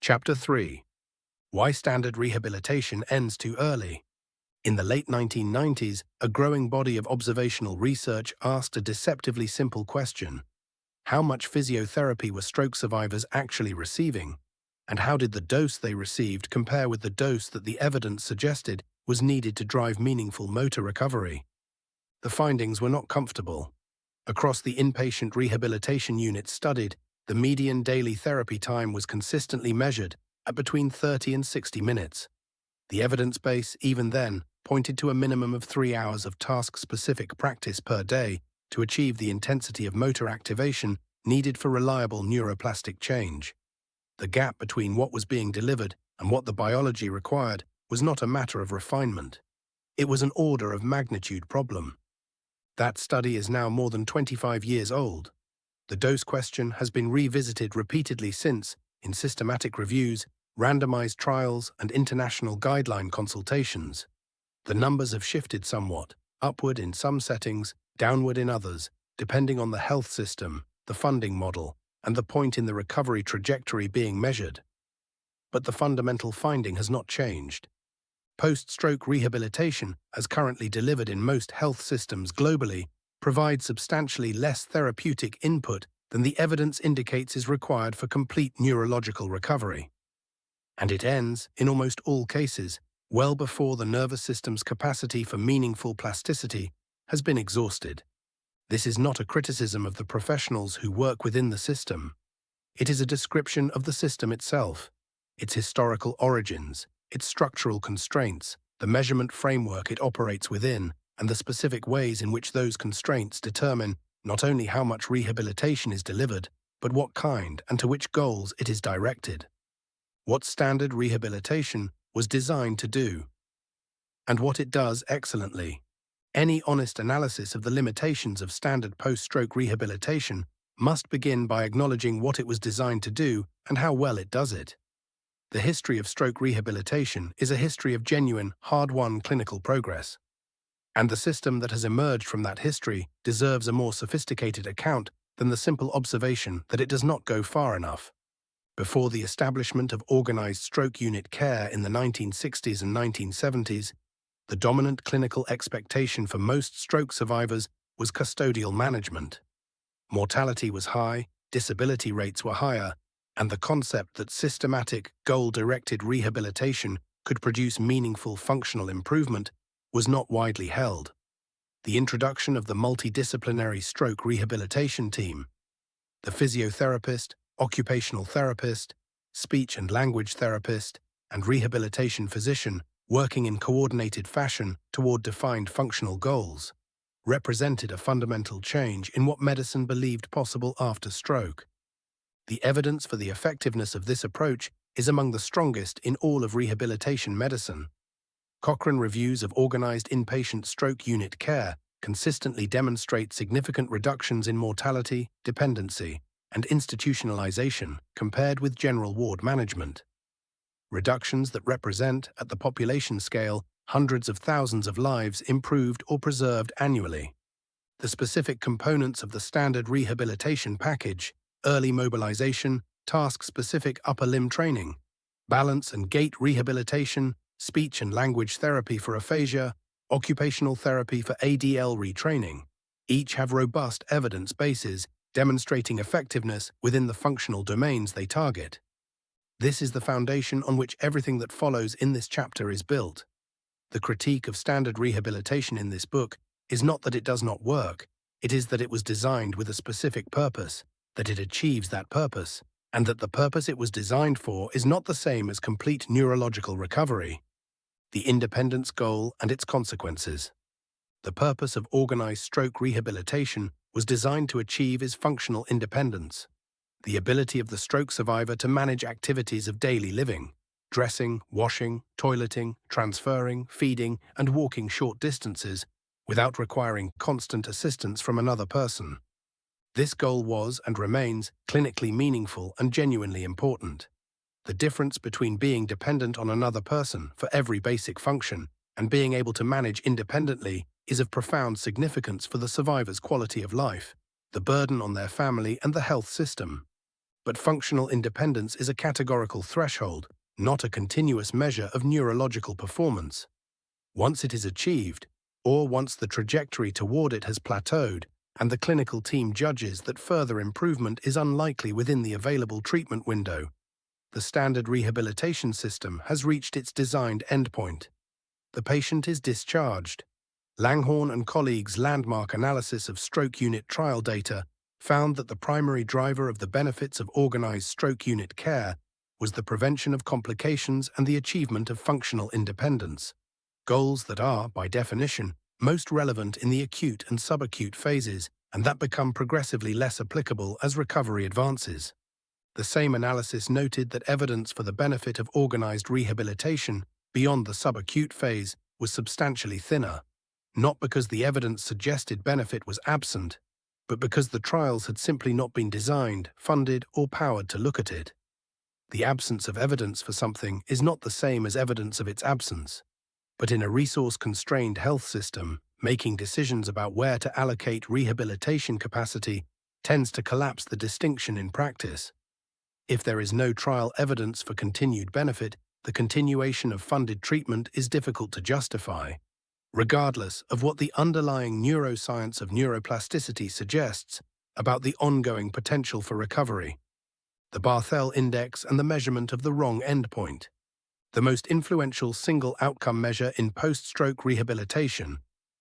Chapter 3. Why Standard Rehabilitation Ends Too Early. In the late 1990s, a growing body of observational research asked a deceptively simple question. How much physiotherapy were stroke survivors actually receiving? And how did the dose they received compare with the dose that the evidence suggested was needed to drive meaningful motor recovery? The findings were not comfortable. Across the inpatient rehabilitation units studied, the median daily therapy time was consistently measured at between 30 and 60 minutes. The evidence base, even then, pointed to a minimum of 3 hours of task-specific practice per day to achieve the intensity of motor activation needed for reliable neuroplastic change. The gap between what was being delivered and what the biology required was not a matter of refinement. It was an order of magnitude problem. That study is now more than 25 years old. The dose question has been revisited repeatedly since, in systematic reviews, randomized trials, and international guideline consultations. The numbers have shifted somewhat, upward in some settings, downward in others, depending on the health system, the funding model, and the point in the recovery trajectory being measured. But the fundamental finding has not changed. Post-stroke rehabilitation, as currently delivered in most health systems globally, provides substantially less therapeutic input than the evidence indicates is required for complete neurological recovery. And it ends, in almost all cases, well before the nervous system's capacity for meaningful plasticity has been exhausted. This is not a criticism of the professionals who work within the system. It is a description of the system itself, its historical origins, its structural constraints, the measurement framework it operates within, and the specific ways in which those constraints determine not only how much rehabilitation is delivered, but what kind and to which goals it is directed. What standard rehabilitation was designed to do, and what it does excellently. Any honest analysis of the limitations of standard post-stroke rehabilitation must begin by acknowledging what it was designed to do and how well it does it. The history of stroke rehabilitation is a history of genuine, hard-won clinical progress. And the system that has emerged from that history deserves a more sophisticated account than the simple observation that it does not go far enough. Before the establishment of organized stroke unit care in the 1960s and 1970s, the dominant clinical expectation for most stroke survivors was custodial management. Mortality was high, disability rates were higher, and the concept that systematic, goal-directed rehabilitation could produce meaningful functional improvement was not widely held. The introduction of the multidisciplinary stroke rehabilitation team, the physiotherapist, occupational therapist, speech and language therapist, and rehabilitation physician working in coordinated fashion toward defined functional goals, represented a fundamental change in what medicine believed possible after stroke. The evidence for the effectiveness of this approach is among the strongest in all of rehabilitation medicine. Cochrane reviews of organized inpatient stroke unit care consistently demonstrate significant reductions in mortality, dependency, and institutionalization compared with general ward management. Reductions that represent, at the population scale, hundreds of thousands of lives improved or preserved annually. The specific components of the standard rehabilitation package, early mobilization, task-specific upper limb training, balance and gait rehabilitation, speech and language therapy for aphasia, occupational therapy for ADL retraining, each have robust evidence bases demonstrating effectiveness within the functional domains they target. This is the foundation on which everything that follows in this chapter is built. The critique of standard rehabilitation in this book is not that it does not work, it is that it was designed with a specific purpose, that it achieves that purpose, and that the purpose it was designed for is not the same as complete neurological recovery. The independence goal and its consequences. The purpose of organized stroke rehabilitation was designed to achieve is functional independence, the ability of the stroke survivor to manage activities of daily living, dressing, washing, toileting, transferring, feeding, and walking short distances without requiring constant assistance from another person. This goal was and remains clinically meaningful and genuinely important. The difference between being dependent on another person for every basic function and being able to manage independently is of profound significance for the survivor's quality of life, the burden on their family, and the health system. But functional independence is a categorical threshold, not a continuous measure of neurological performance. Once it is achieved, or once the trajectory toward it has plateaued, and the clinical team judges that further improvement is unlikely within the available treatment window, the standard rehabilitation system has reached its designed endpoint. The patient is discharged. Langhorne and colleagues' landmark analysis of stroke unit trial data found that the primary driver of the benefits of organized stroke unit care was the prevention of complications and the achievement of functional independence, goals that are, by definition, most relevant in the acute and subacute phases and that become progressively less applicable as recovery advances. The same analysis noted that evidence for the benefit of organized rehabilitation beyond the subacute phase was substantially thinner, not because the evidence suggested benefit was absent, but because the trials had simply not been designed, funded, or powered to look at it. The absence of evidence for something is not the same as evidence of its absence. But in a resource-constrained health system, making decisions about where to allocate rehabilitation capacity tends to collapse the distinction in practice. If there is no trial evidence for continued benefit, the continuation of funded treatment is difficult to justify, regardless of what the underlying neuroscience of neuroplasticity suggests about the ongoing potential for recovery. The Barthel Index and the measurement of the wrong endpoint. The most influential single outcome measure in post-stroke rehabilitation,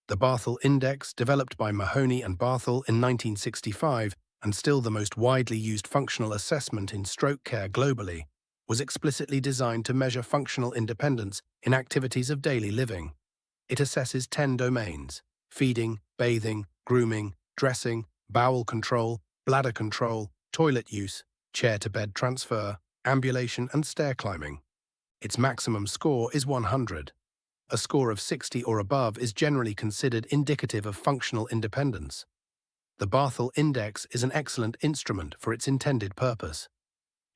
the Barthel Index, developed by Mahoney and Barthel in 1965, and still the most widely used functional assessment in stroke care globally, was explicitly designed to measure functional independence in activities of daily living. It assesses 10 domains: feeding, bathing, grooming, dressing, bowel control, bladder control, toilet use, chair-to-bed transfer, ambulation, and stair climbing. Its maximum score is 100. A score of 60 or above is generally considered indicative of functional independence. The Barthel Index is an excellent instrument for its intended purpose.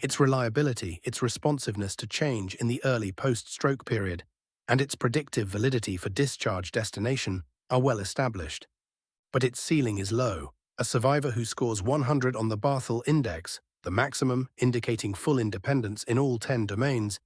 Its reliability, its responsiveness to change in the early post-stroke period, and its predictive validity for discharge destination are well established. But its ceiling is low. A survivor who scores 100 on the Barthel Index, the maximum indicating full independence in all 10 domains,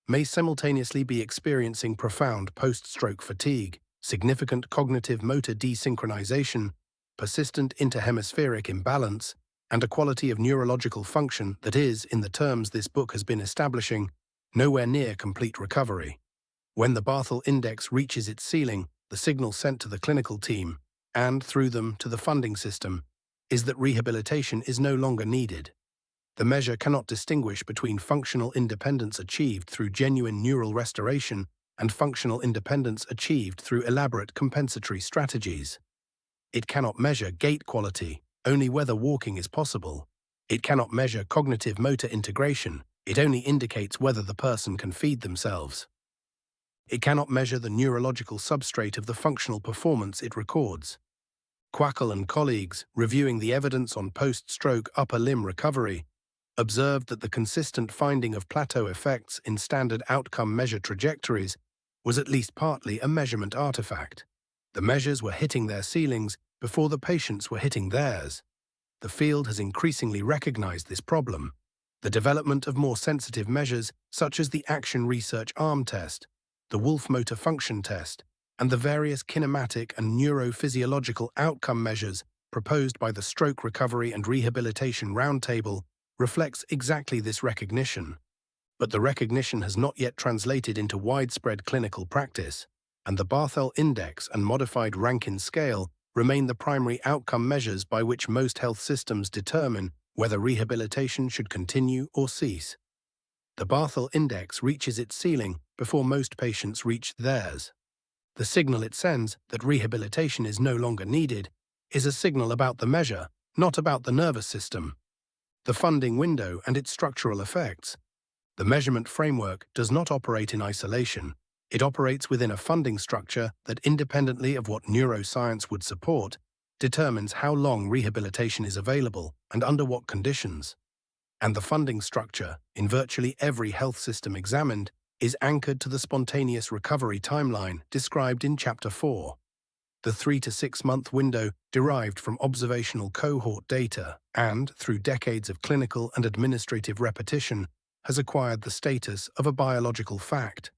may simultaneously be experiencing profound post-stroke fatigue, significant cognitive motor desynchronization, persistent interhemispheric imbalance, and a quality of neurological function that is, in the terms this book has been establishing, nowhere near complete recovery. When the Barthel Index reaches its ceiling, the signal sent to the clinical team, and through them to the funding system, is that rehabilitation is no longer needed. The measure cannot distinguish between functional independence achieved through genuine neural restoration and functional independence achieved through elaborate compensatory strategies. It cannot measure gait quality, only whether walking is possible. It cannot measure cognitive motor integration, it only indicates whether the person can feed themselves. It cannot measure the neurological substrate of the functional performance it records. Kwakkel and colleagues, reviewing the evidence on post-stroke upper limb recovery, observed that the consistent finding of plateau effects in standard outcome measure trajectories was at least partly a measurement artifact. The measures were hitting their ceilings before the patients were hitting theirs. The field has increasingly recognized this problem. The development of more sensitive measures, such as the Action Research Arm Test, the Wolf Motor Function Test, and the various kinematic and neurophysiological outcome measures proposed by the Stroke Recovery and Rehabilitation Roundtable, reflects exactly this recognition. But the recognition has not yet translated into widespread clinical practice, and the Barthel Index and modified Rankin Scale remain the primary outcome measures by which most health systems determine whether rehabilitation should continue or cease. The Barthel Index reaches its ceiling before most patients reach theirs. The signal it sends that rehabilitation is no longer needed is a signal about the measure, not about the nervous system. The funding window and its structural effects. The measurement framework does not operate in isolation. It operates within a funding structure that, independently of what neuroscience would support, determines how long rehabilitation is available and under what conditions. And the funding structure, in virtually every health system examined, is anchored to the spontaneous recovery timeline described in Chapter 4. The 3 to 6 month window derived from observational cohort data and, through decades of clinical and administrative repetition, has acquired the status of a biological fact.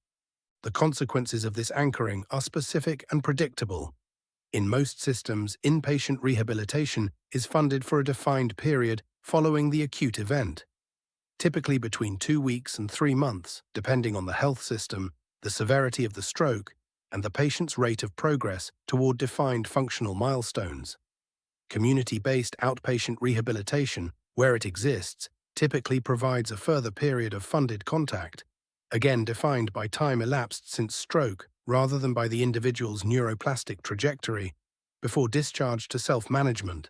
The consequences of this anchoring are specific and predictable. In most systems, inpatient rehabilitation is funded for a defined period following the acute event, typically between 2 weeks and 3 months, depending on the health system, the severity of the stroke, and the patient's rate of progress toward defined functional milestones. Community-based outpatient rehabilitation, where it exists, typically provides a further period of funded contact, again defined by time elapsed since stroke rather than by the individual's neuroplastic trajectory, before discharge to self-management.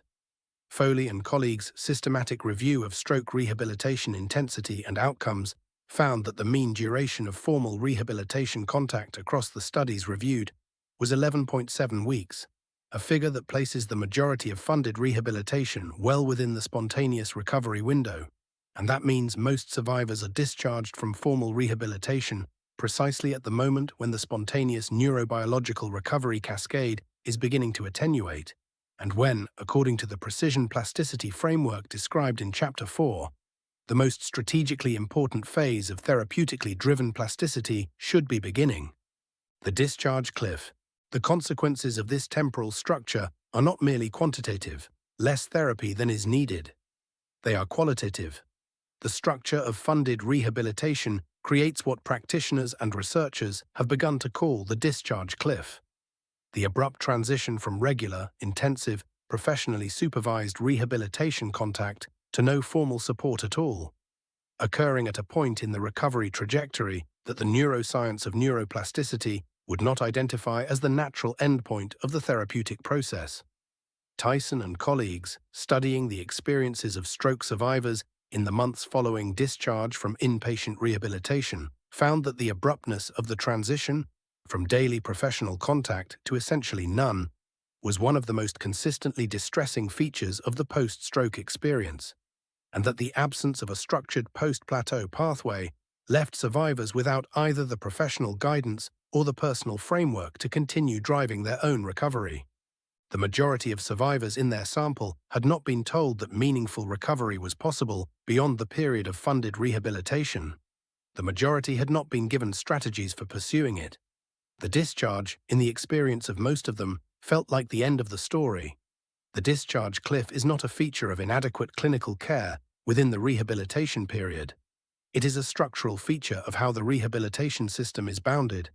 Foley and colleagues' systematic review of stroke rehabilitation intensity and outcomes found that the mean duration of formal rehabilitation contact across the studies reviewed was 11.7 weeks, a figure that places the majority of funded rehabilitation well within the spontaneous recovery window, and that means most survivors are discharged from formal rehabilitation precisely at the moment when the spontaneous neurobiological recovery cascade is beginning to attenuate, and when, according to the precision plasticity framework described in Chapter 4, the most strategically important phase of therapeutically driven plasticity should be beginning. The discharge cliff. The consequences of this temporal structure are not merely quantitative, less therapy than is needed. They are qualitative. The structure of funded rehabilitation creates what practitioners and researchers have begun to call the discharge cliff. The abrupt transition from regular, intensive, professionally supervised rehabilitation contact to no formal support at all, occurring at a point in the recovery trajectory that the neuroscience of neuroplasticity would not identify as the natural endpoint of the therapeutic process. Tyson and colleagues, studying the experiences of stroke survivors in the months following discharge from inpatient rehabilitation, found that the abruptness of the transition from daily professional contact to essentially none was one of the most consistently distressing features of the post-stroke experience, and that the absence of a structured post-plateau pathway left survivors without either the professional guidance or the personal framework to continue driving their own recovery. The majority of survivors in their sample had not been told that meaningful recovery was possible beyond the period of funded rehabilitation. The majority had not been given strategies for pursuing it. The discharge, in the experience of most of them, felt like the end of the story. The discharge cliff is not a feature of inadequate clinical care within the rehabilitation period. It is a structural feature of how the rehabilitation system is bounded,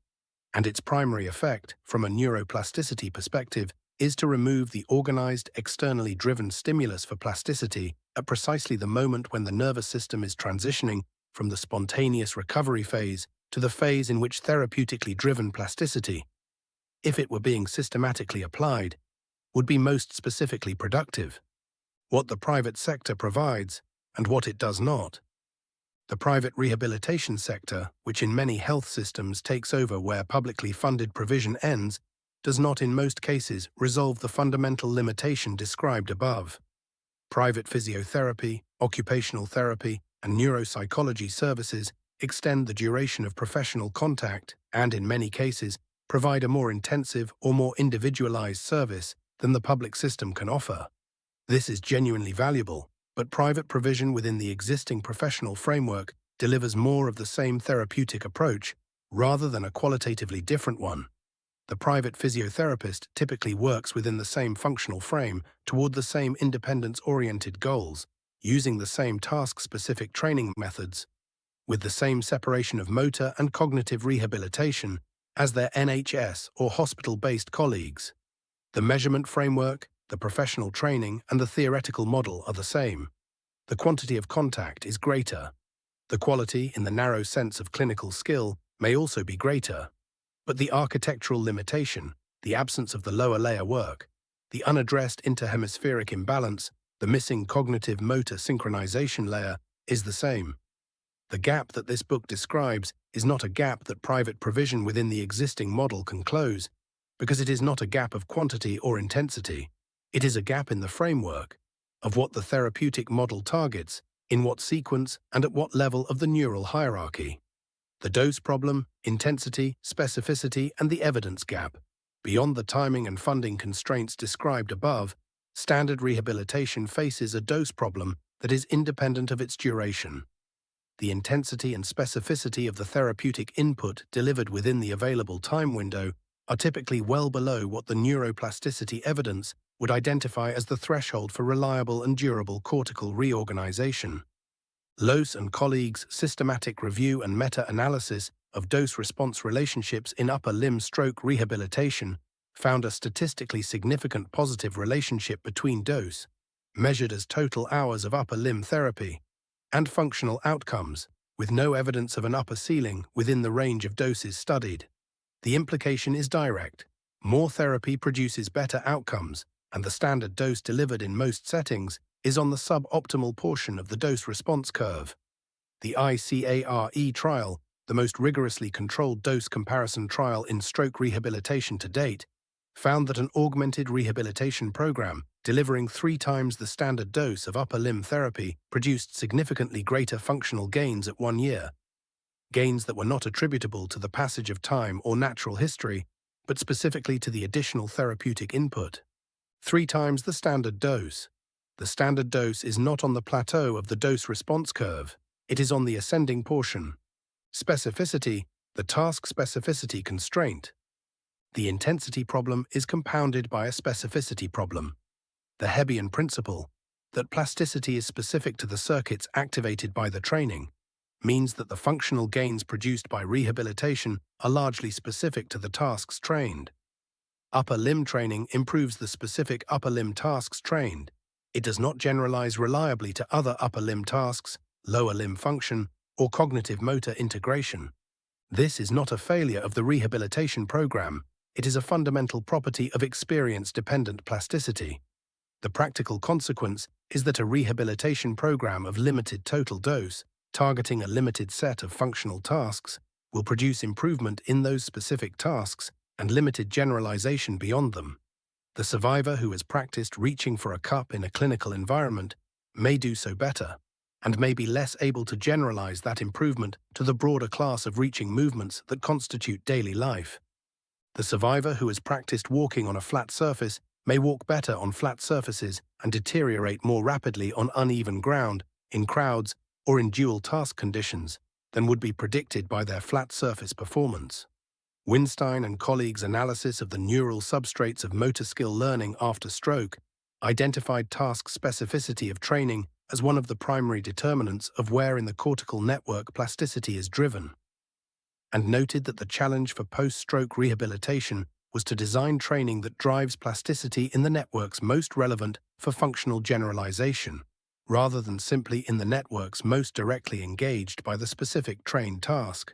and its primary effect, from a neuroplasticity perspective, is to remove the organized, externally driven stimulus for plasticity at precisely the moment when the nervous system is transitioning from the spontaneous recovery phase to the phase in which therapeutically driven plasticity, if it were being systematically applied, would be most specifically productive. What the private sector provides and what it does not. The private rehabilitation sector, which in many health systems takes over where publicly funded provision ends, does not in most cases resolve the fundamental limitation described above. Private physiotherapy, occupational therapy, and neuropsychology services extend the duration of professional contact and, in many cases, provide a more intensive or more individualized service than the public system can offer. This is genuinely valuable, but private provision within the existing professional framework delivers more of the same therapeutic approach rather than a qualitatively different one. The private physiotherapist typically works within the same functional frame toward the same independence-oriented goals, using the same task-specific training methods, with the same separation of motor and cognitive rehabilitation as their NHS or hospital-based colleagues. The measurement framework, the professional training, and the theoretical model are the same. The quantity of contact is greater. The quality, in the narrow sense of clinical skill, may also be greater. But the architectural limitation, the absence of the lower layer work, the unaddressed interhemispheric imbalance, the missing cognitive motor synchronization layer is the same. The gap that this book describes is not a gap that private provision within the existing model can close, because it is not a gap of quantity or intensity. It is a gap in the framework of what the therapeutic model targets, in what sequence and at what level of the neural hierarchy. The dose problem, intensity, specificity, and the evidence gap. Beyond the timing and funding constraints described above, standard rehabilitation faces a dose problem that is independent of its duration. The intensity and specificity of the therapeutic input delivered within the available time window are typically well below what the neuroplasticity evidence would identify as the threshold for reliable and durable cortical reorganization. Lose and colleagues' systematic review and meta-analysis of dose-response relationships in upper limb stroke rehabilitation found a statistically significant positive relationship between dose, measured as total hours of upper limb therapy, and functional outcomes, with no evidence of an upper ceiling within the range of doses studied. The implication is direct. More therapy produces better outcomes, and the standard dose delivered in most settings is on the suboptimal portion of the dose-response curve. The ICARE trial, the most rigorously controlled dose comparison trial in stroke rehabilitation to date, found that an augmented rehabilitation program delivering 3 times the standard dose of upper limb therapy produced significantly greater functional gains at 1 year. Gains that were not attributable to the passage of time or natural history, but specifically to the additional therapeutic input. 3 times the standard dose. The standard dose is not on the plateau of the dose-response curve, it is on the ascending portion. Specificity, the task specificity constraint. The intensity problem is compounded by a specificity problem. The Hebbian principle, that plasticity is specific to the circuits activated by the training, means that the functional gains produced by rehabilitation are largely specific to the tasks trained. Upper limb training improves the specific upper limb tasks trained. It does not generalize reliably to other upper limb tasks, lower limb function, or cognitive motor integration. This is not a failure of the rehabilitation program, it is a fundamental property of experience-dependent plasticity. The practical consequence is that a rehabilitation program of limited total dose, targeting a limited set of functional tasks, will produce improvement in those specific tasks and limited generalization beyond them. The survivor who has practiced reaching for a cup in a clinical environment may do so better, and may be less able to generalize that improvement to the broader class of reaching movements that constitute daily life. The survivor who has practiced walking on a flat surface may walk better on flat surfaces and deteriorate more rapidly on uneven ground, in crowds, or in dual task conditions than would be predicted by their flat surface performance. Winstein and colleagues' analysis of the neural substrates of motor skill learning after stroke identified task specificity of training as one of the primary determinants of where in the cortical network plasticity is driven, and noted that the challenge for post-stroke rehabilitation was to design training that drives plasticity in the networks most relevant for functional generalization, rather than simply in the networks most directly engaged by the specific trained task.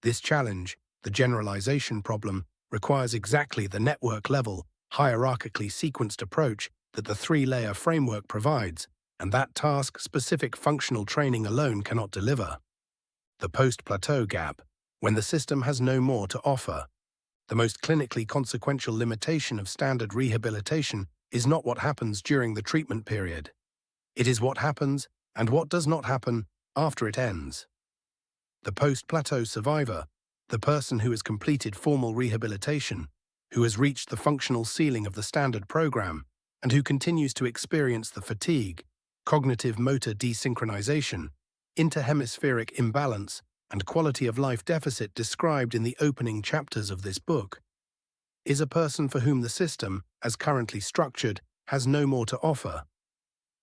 This challenge, the generalization problem, requires exactly the network-level, hierarchically sequenced approach that the 3-layer framework provides, and that task-specific functional training alone cannot deliver. The post-plateau gap, when the system has no more to offer. The most clinically consequential limitation of standard rehabilitation is not what happens during the treatment period. It is what happens, and what does not happen, after it ends. The post-plateau survivor, the person who has completed formal rehabilitation, who has reached the functional ceiling of the standard program, and who continues to experience the fatigue, cognitive motor desynchronization, interhemispheric imbalance, and quality of life deficit described in the opening chapters of this book, is a person for whom the system, as currently structured, has no more to offer.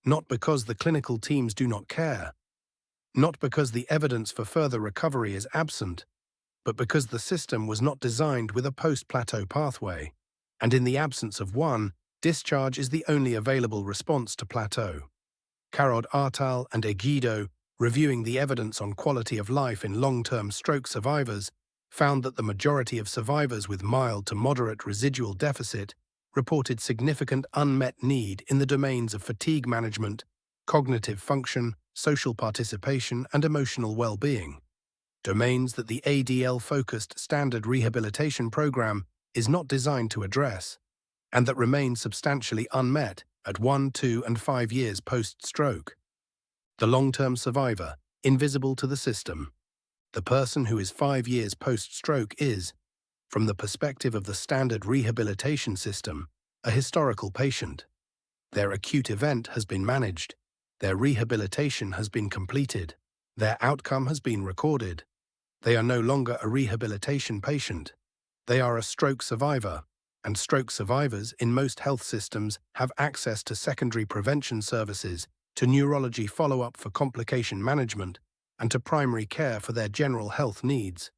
Not because the clinical teams do not care, not because the evidence for further recovery is absent, but because the system was not designed with a post-plateau pathway, and in the absence of one, discharge is the only available response to plateau. Karod Artal and Egido, reviewing the evidence on quality of life in long-term stroke survivors, found that the majority of survivors with mild to moderate residual deficit reported significant unmet need in the domains of fatigue management, cognitive function, social participation, and emotional well-being, domains that the ADL-focused standard rehabilitation program is not designed to address, and that remain substantially unmet at 1, 2, and 5 years post-stroke. The long-term survivor, invisible to the system. The person who is 5 years post-stroke is, From the perspective of the standard rehabilitation system, a historical patient. Their acute event has been managed. Their rehabilitation has been completed. Their outcome has been recorded. They are no longer a rehabilitation patient. They are a stroke survivor, and stroke survivors in most health systems have access to secondary prevention services, to neurology follow-up for complication management, and to primary care for their general health needs.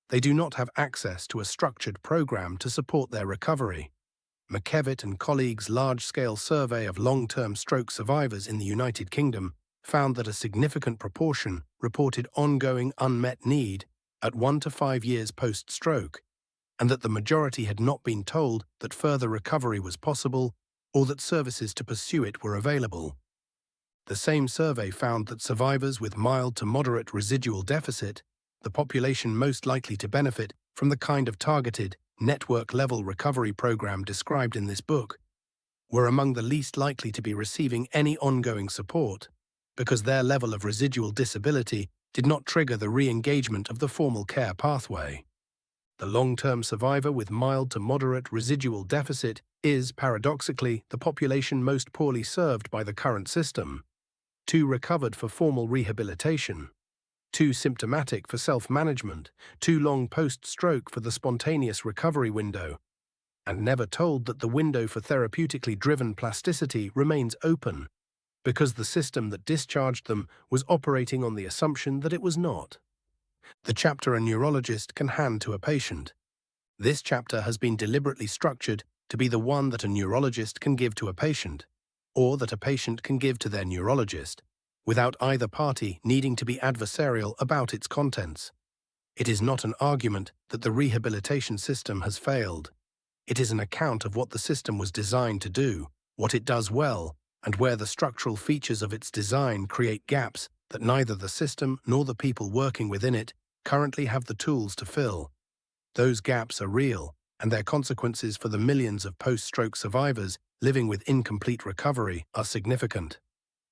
They do not have access to a structured program to support their recovery. McKevitt and colleagues' large-scale survey of long-term stroke survivors in the United Kingdom found that a significant proportion reported ongoing unmet need at 1 to 5 years post-stroke, and that the majority had not been told that further recovery was possible or that services to pursue it were available. The same survey found that survivors with mild to moderate residual deficit, the population most likely to benefit from the kind of targeted, network-level recovery program described in this book, were among the least likely to be receiving any ongoing support because their level of residual disability did not trigger the re-engagement of the formal care pathway. The long-term survivor with mild to moderate residual deficit is, paradoxically, the population most poorly served by the current system. Too recovered for formal rehabilitation, too symptomatic for self-management, too long post-stroke for the spontaneous recovery window, and never told that the window for therapeutically driven plasticity remains open, because the system that discharged them was operating on the assumption that it was not. The chapter a neurologist can hand to a patient. This chapter has been deliberately structured to be the one that a neurologist can give to a patient, or that a patient can give to their neurologist, without either party needing to be adversarial about its contents. It is not an argument that the rehabilitation system has failed. It is an account of what the system was designed to do, what it does well, and where the structural features of its design create gaps that neither the system nor the people working within it currently have the tools to fill. Those gaps are real, and their consequences for the millions of post-stroke survivors living with incomplete recovery are significant.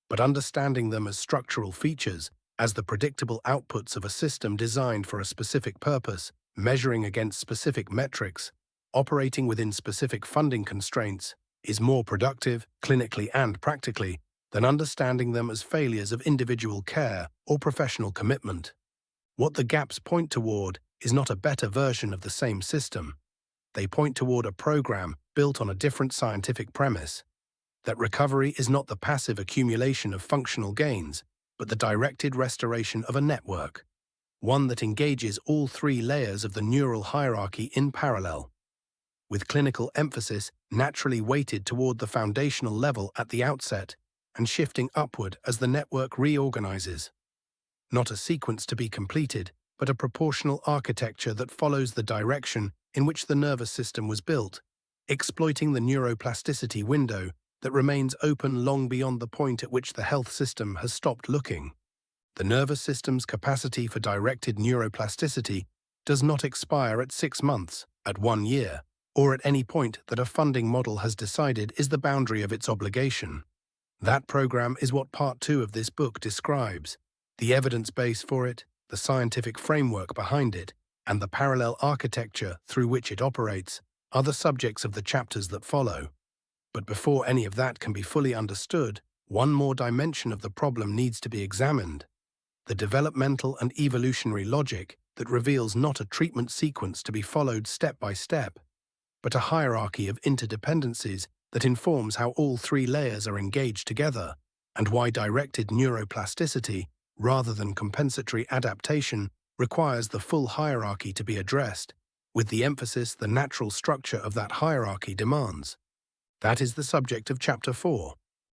But understanding them as structural features, as the predictable outputs of a system designed for a specific purpose, measuring against specific metrics, operating within specific funding constraints, is more productive, clinically and practically, than understanding them as failures of individual care or professional commitment. What the gaps point toward is not a better version of the same system. They point toward a program built on a different scientific premise, that recovery is not the passive accumulation of functional gains, but the directed restoration of a network, one that engages all 3 layers of the neural hierarchy in parallel, with clinical emphasis naturally weighted toward the foundational level at the outset and shifting upward as the network reorganizes. Not a sequence to be completed, but a proportional architecture that follows the direction in which the nervous system was built, exploiting the neuroplasticity window that remains open long beyond the point at which the health system has stopped looking. The nervous system's capacity for directed neuroplasticity does not expire at 6 months, at 1 year, or at any point that a funding model has decided is the boundary of its obligation. That program is what Part 2 of this book describes. The evidence base for it, the scientific framework behind it, and the parallel architecture through which it operates are the subjects of the chapters that follow. But before any of that can be fully understood, one more dimension of the problem needs to be examined: the developmental and evolutionary logic that reveals not a treatment sequence to be followed step by step, but a hierarchy of interdependencies that informs how all 3 layers are engaged together, and why directed neuroplasticity, rather than compensatory adaptation, requires the full hierarchy to be addressed, with the emphasis the natural structure of that hierarchy demands. That is the subject of Chapter 4.